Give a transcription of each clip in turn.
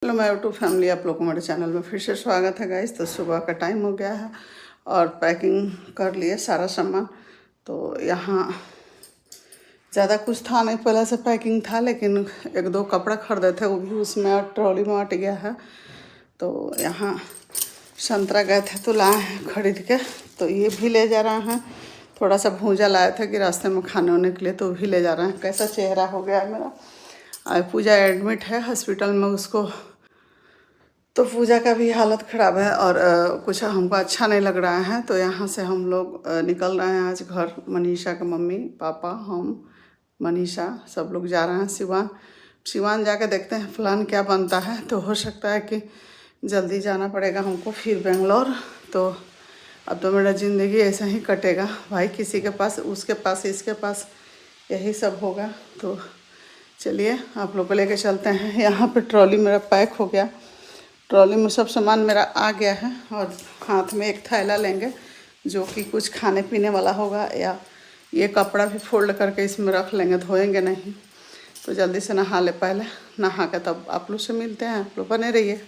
Hello मैं YouTube family, आप लोगों को मेरे चैनल में फिर से स्वागत है गाइस। तो सुबह का टाइम हो गया है और पैकिंग कर लिए सारा सामान। तो यहाँ ज़्यादा कुछ था नहीं, पहले से पैकिंग था, लेकिन एक दो कपड़ा खरीदे थे वो भी उसमें ट्रॉली में अट गया है। तो यहाँ संतरा गए थे तो लाए हैं खरीद के, तो ये भी ले जा रहे हैं। थोड़ा सा भूजा लाए थे कि रास्ते में खाने होने के लिए, तो भी ले जा रहे हैं। कैसा चेहरा हो गया है मेरा। आज पूजा एडमिट है हॉस्पिटल में, उसको तो पूजा का भी हालत ख़राब है और कुछ हमको अच्छा नहीं लग रहा है। तो यहाँ से हम लोग निकल रहे हैं आज घर। मनीषा के मम्मी पापा, हम, मनीषा सब लोग जा रहे हैं सिवान जाके देखते हैं प्लान क्या बनता है। तो हो सकता है कि जल्दी जाना पड़ेगा हमको, फिर बेंगलोर। तो अब तो मेरा ज़िंदगी ऐसा ही कटेगा भाई, किसी के पास, उसके पास, इसके पास, यही सब होगा। तो चलिए आप लोग को लेके चलते हैं। यहाँ पे ट्रॉली मेरा पैक हो गया, ट्रॉली में सब सामान मेरा आ गया है और हाथ में एक थैला लेंगे जो कि कुछ खाने पीने वाला होगा, या ये कपड़ा भी फोल्ड करके इसमें रख लेंगे, धोएंगे नहीं। तो जल्दी से नहा ले, पहले नहा के तब आप लोग से मिलते हैं। आप लोग बने रहिए।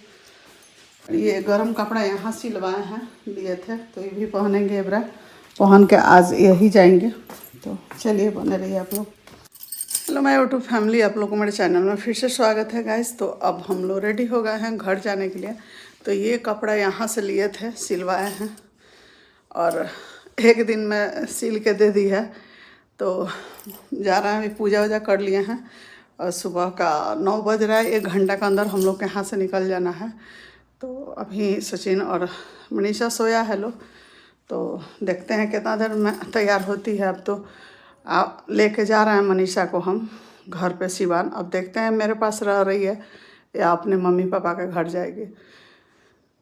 ये गर्म कपड़ा यहाँ सिलवाए हैं, लिए थे, तो ये भी पहनेंगे। एबरा पहन के आज यही जाएंगे। तो चलिए बने रहिए आप लोग। हेलो मैं यूट्यूब फैमिली, आप लोगों को मेरे चैनल में फिर से स्वागत है गाइस। तो अब हम लोग रेडी हो गए हैं घर जाने के लिए। तो ये कपड़ा यहाँ से लिए थे, सिलवाए हैं और एक दिन में सिल के दे दी है। तो जा रहे हैं, अभी पूजा वूजा कर लिए हैं और सुबह का 9 बज रहा है। 1 घंटा के अंदर हम लोग के यहाँ से निकल जाना है। तो अभी सचिन और मनीषा सोया है लोग, तो देखते हैं कितना देर में तैयार होती है। अब तो आप लेके जा रहे हैं मनीषा को हम घर पे सिवान। अब देखते हैं मेरे पास रह रही है या अपने मम्मी पापा के घर जाएगी।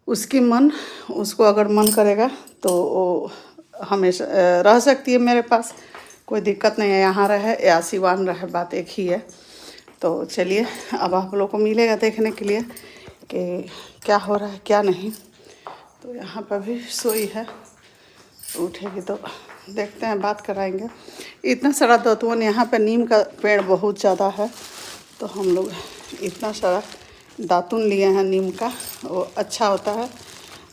उसकी मन, उसको अगर मन करेगा तो वो हमेशा रह सकती है मेरे पास, कोई दिक्कत नहीं है। यहाँ रहे या सिवान रहे, बात एक ही है। तो चलिए अब आप लोग को मिलेगा देखने के लिए कि क्या हो रहा है क्या नहीं। तो यहाँ पर भी सोई है, उठेगी तो देखते हैं, बात कराएंगे। इतना सारा दतवन, यहाँ पे नीम का पेड़ बहुत ज़्यादा है, तो हम लोग इतना सारा दातुन लिए हैं नीम का, वो अच्छा होता है।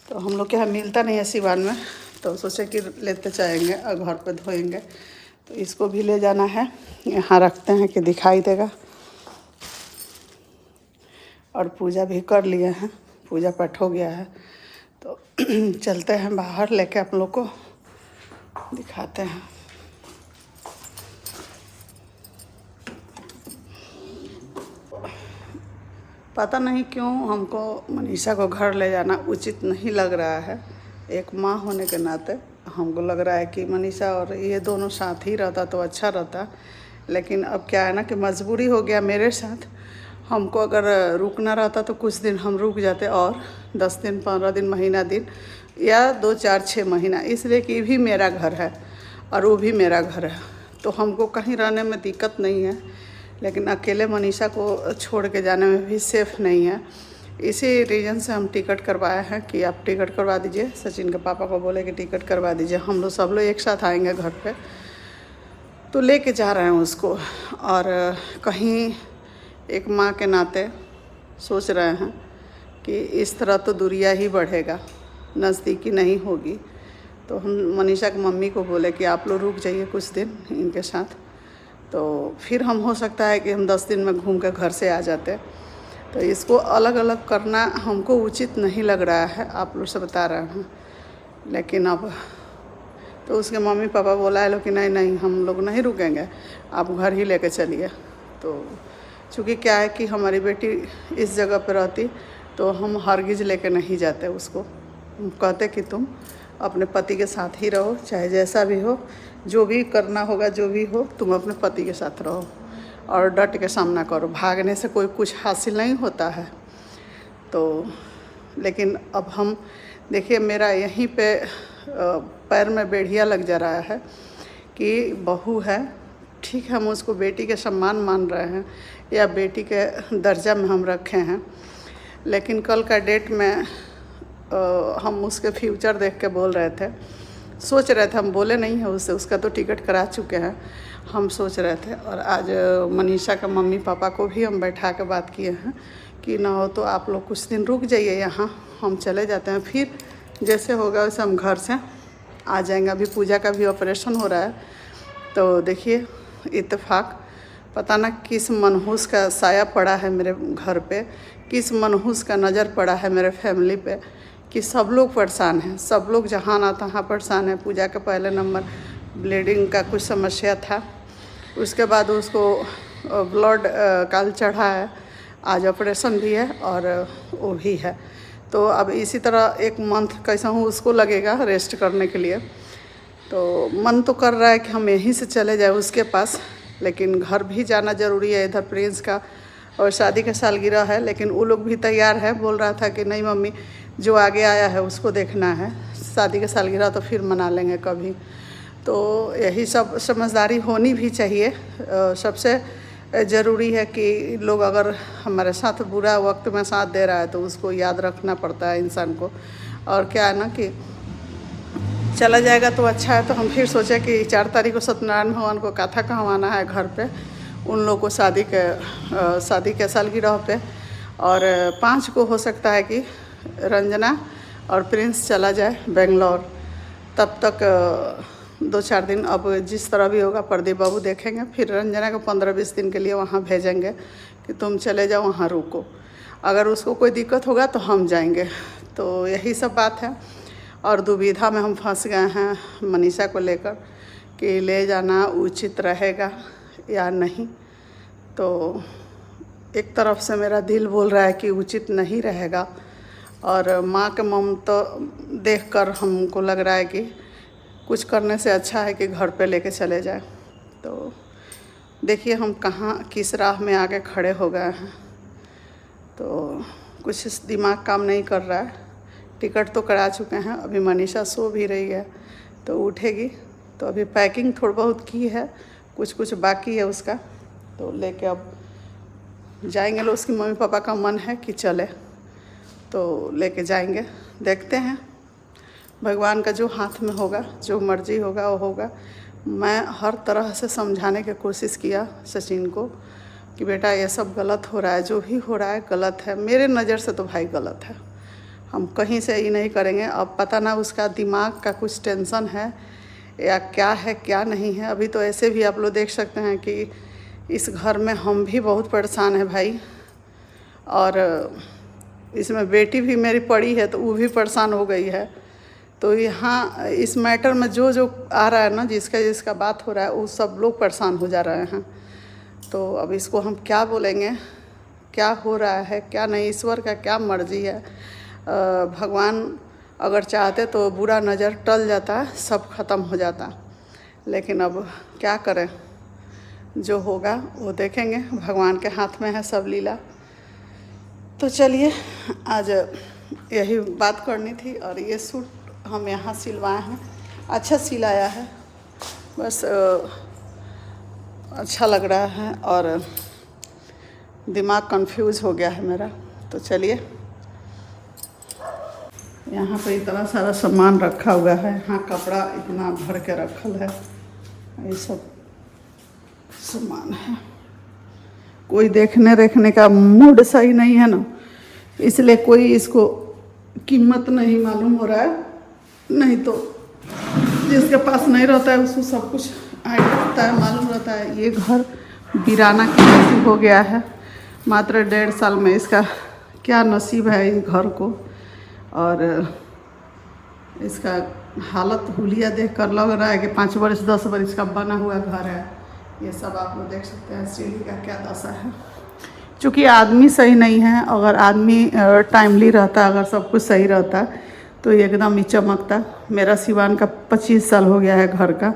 तो हम लोग के यहाँ मिलता नहीं है सिवान में, तो सोचे कि लेते जाएंगे और घर पे धोएंगे। तो इसको भी ले जाना है, यहाँ रखते हैं कि दिखाई देगा। और पूजा भी कर लिए हैं, पूजा पाठ हो गया है। तो चलते हैं बाहर, लेके आप लोग को दिखाते हैं। पता नहीं क्यों हमको मनीषा को घर ले जाना उचित नहीं लग रहा है। एक माँ होने के नाते हमको लग रहा है कि मनीषा और ये दोनों साथ ही रहता तो अच्छा रहता। लेकिन अब क्या है ना कि मजबूरी हो गया मेरे साथ। हमको अगर रुकना रहता तो कुछ दिन हम रुक जाते, और 10 दिन, 15 दिन, महीना दिन, या 2, 4, 6 महीना, इसलिए कि भी मेरा घर है और वो भी मेरा घर है। तो हमको कहीं रहने में दिक्कत नहीं है, लेकिन अकेले मनीषा को छोड़ के जाने में भी सेफ़ नहीं है। इसी रीज़न से हम टिकट करवाए हैं कि आप टिकट करवा दीजिए। सचिन के पापा को बोले कि टिकट करवा दीजिए, हम लोग सब लोग एक साथ आएंगे घर पे। तो लेके जा रहे हैं उसको। और कहीं एक माँ के नाते सोच रहे हैं कि इस तरह तो दूरिया ही बढ़ेगा, नज़दीकी नहीं होगी। तो हम मनीषा की मम्मी को बोले कि आप लोग रुक जाइए कुछ दिन इनके साथ, तो फिर हम हो सकता है कि हम 10 दिन में घूम कर घर से आ जाते। तो इसको अलग अलग करना हमको उचित नहीं लग रहा है, आप लोग से बता रहे हैं। लेकिन अब तो उसके मम्मी पापा बोला है लोग कि नहीं नहीं, हम लोग नहीं रुकेंगे, आप घर ही लेके चलिए। तो चूँकि क्या है कि हमारी बेटी इस जगह पर रहती तो हम हरगिज़ लेके नहीं जाते उसको। हम कहते कि तुम अपने पति के साथ ही रहो, चाहे जैसा भी हो, जो भी करना होगा, जो भी हो, तुम अपने पति के साथ रहो और डट के सामना करो। भागने से कोई कुछ हासिल नहीं होता है। तो लेकिन अब हम देखिए, मेरा यहीं पे पैर में बेढ़िया लग जा रहा है कि बहू है, ठीक है, हम उसको बेटी के सम्मान मान रहे हैं या बेटी के दर्जा में हम रखे हैं। लेकिन कल का डेट में हम उसके फ्यूचर देख के बोल रहे थे, सोच रहे थे, हम बोले नहीं है उससे, उसका तो टिकट करा चुके हैं। हम सोच रहे थे, और आज मनीषा के मम्मी पापा को भी हम बैठा के बात किए हैं कि ना हो तो आप लोग कुछ दिन रुक जाइए यहाँ, हम चले जाते हैं, फिर जैसे होगा वैसे हम घर से आ जाएंगे। अभी पूजा का भी ऑपरेशन हो रहा है, तो देखिए इत्तेफाक पता ना किस मनहूस का साया पड़ा है मेरे घर पे, किस मनहूस का नज़र पड़ा है मेरे फैमिली पे कि सब लोग परेशान हैं, सब लोग जहाँ ना तहाँ परेशान है। पूजा के पहले नंबर ब्लीडिंग का कुछ समस्या था, उसके बाद उसको ब्लड कल चढ़ा है, आज ऑपरेशन भी है और वो भी है। तो अब इसी तरह एक मंथ कैसा हूँ उसको लगेगा रेस्ट करने के लिए। तो मन तो कर रहा है कि हम यहीं से चले जाए उसके पास, लेकिन घर भी जाना ज़रूरी है। इधर प्रिंस का और शादी का सालगिरह है, लेकिन वो लोग भी तैयार है। बोल रहा था कि नहीं मम्मी, जो आगे आया है उसको देखना है, शादी का सालगिरह तो फिर मना लेंगे कभी। तो यही सब समझदारी होनी भी चाहिए। सबसे ज़रूरी है कि लोग अगर हमारे साथ बुरा वक्त में साथ दे रहा है तो उसको याद रखना पड़ता है इंसान को। और क्या है ना कि चला जाएगा तो अच्छा है। तो हम फिर सोचे कि 4 तारीख को सत्यनारायण भगवान को कथा कहवाना है घर पे, उन लोगों को शादी के सालगिरह पे, और 5 को हो सकता है कि रंजना और प्रिंस चला जाए बेंगलोर। तब तक 2-4 दिन अब जिस तरह भी होगा प्रदीप बाबू देखेंगे। फिर रंजना को 15-20 दिन के लिए वहाँ भेजेंगे कि तुम चले जाओ, वहाँ रुको। अगर उसको कोई दिक्कत होगा तो हम जाएंगे। तो यही सब बात है। और दुविधा में हम फंस गए हैं मनीषा को लेकर कि ले जाना उचित रहेगा या नहीं। तो एक तरफ से मेरा दिल बोल रहा है कि उचित नहीं रहेगा, और माँ के ममता देखकर हमको लग रहा है कि कुछ करने से अच्छा है कि घर पे लेके चले जाए। तो देखिए हम कहाँ किस राह में आके खड़े हो गए हैं। तो कुछ दिमाग काम नहीं कर रहा है। टिकट तो करा चुके हैं, अभी मनीषा सो भी रही है तो उठेगी। तो अभी पैकिंग थोड़ा बहुत की है, कुछ बाकी है उसका। तो लेके अब जाएंगे लोग। उसकी मम्मी पापा का मन है कि चले तो लेके जाएंगे। देखते हैं भगवान का जो हाथ में होगा, जो मर्जी होगा वो होगा। मैं हर तरह से समझाने की कोशिश किया सचिन को कि बेटा ये सब गलत हो रहा है, जो भी हो रहा है गलत है। मेरे नज़र से तो भाई गलत है, हम कहीं से ही नहीं करेंगे। अब पता ना उसका दिमाग का कुछ टेंशन है या क्या है क्या नहीं है। अभी तो ऐसे भी आप लोग देख सकते हैं कि इस घर में हम भी बहुत परेशान है भाई, और इसमें बेटी भी मेरी पड़ी है तो वो भी परेशान हो गई है। तो यहाँ इस मैटर में जो आ रहा है ना, जिसका बात हो रहा है, वो सब लोग परेशान हो जा रहे हैं। तो अब इसको हम क्या बोलेंगे, क्या हो रहा है क्या नहीं, ईश्वर का क्या मर्जी है। भगवान अगर चाहते तो बुरा नज़र टल जाता, सब ख़त्म हो जाता। लेकिन अब क्या करें, जो होगा वो देखेंगे। भगवान के हाथ में है सब लीला। तो चलिए आज यही बात करनी थी। और ये सूट हम यहाँ सिलवाए हैं, अच्छा सिलाया है, बस अच्छा लग रहा है और दिमाग कंफ्यूज हो गया है मेरा। तो चलिए, यहाँ पे इतना सारा सामान रखा हुआ है, यहाँ कपड़ा इतना भर के रखल है, ये सब सामान है। कोई देखने का मूड सही नहीं है ना, इसलिए कोई इसको कीमत नहीं मालूम हो रहा है। नहीं तो जिसके पास नहीं रहता है उसको सब कुछ आइडिया होता है, मालूम रहता है। ये घर वीराना की नसीब हो गया है मात्र 1.5 साल में। इसका क्या नसीब है इस घर को, और इसका हालत हुलिया देख कर लग रहा है कि 5 वर्ष 10 वर्ष का बना हुआ घर है। ये सब आप लोग देख सकते हैं, सीढ़ी का क्या दशा है। चूँकि आदमी सही नहीं है, अगर आदमी टाइमली रहता, अगर सब कुछ सही रहता तो एकदम ही चमकता। मेरा सिवान का 25 साल हो गया है घर का,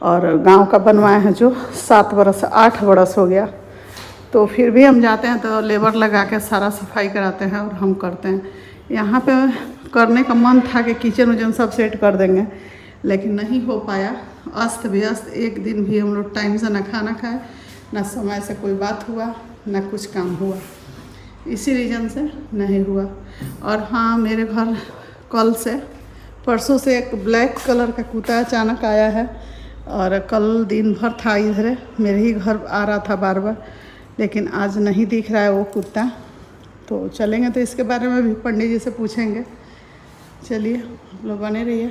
और गांव का बनवाए हैं जो 7 वर्ष 8 वर्ष हो गया। तो फिर भी हम जाते हैं तो लेबर लगा के सारा सफाई कराते हैं और हम करते हैं। यहाँ पे करने का मन था कि किचन उचन सब सेट कर देंगे, लेकिन नहीं हो पाया। अस्त व्यस्त, एक दिन भी हम लोग टाइम से ना खाना खाए, ना समय से कोई बात हुआ, ना कुछ काम हुआ। इसी रीज़न से नहीं हुआ। और हाँ, मेरे घर कल से परसों से एक ब्लैक कलर का कुत्ता अचानक आया है, और कल दिन भर था इधर, मेरे ही घर आ रहा था बार बार, लेकिन आज नहीं दिख रहा है वो कुत्ता। तो चलेंगे तो इसके बारे में भी पंडित जी से पूछेंगे। चलिए आप लोग बने रहिए।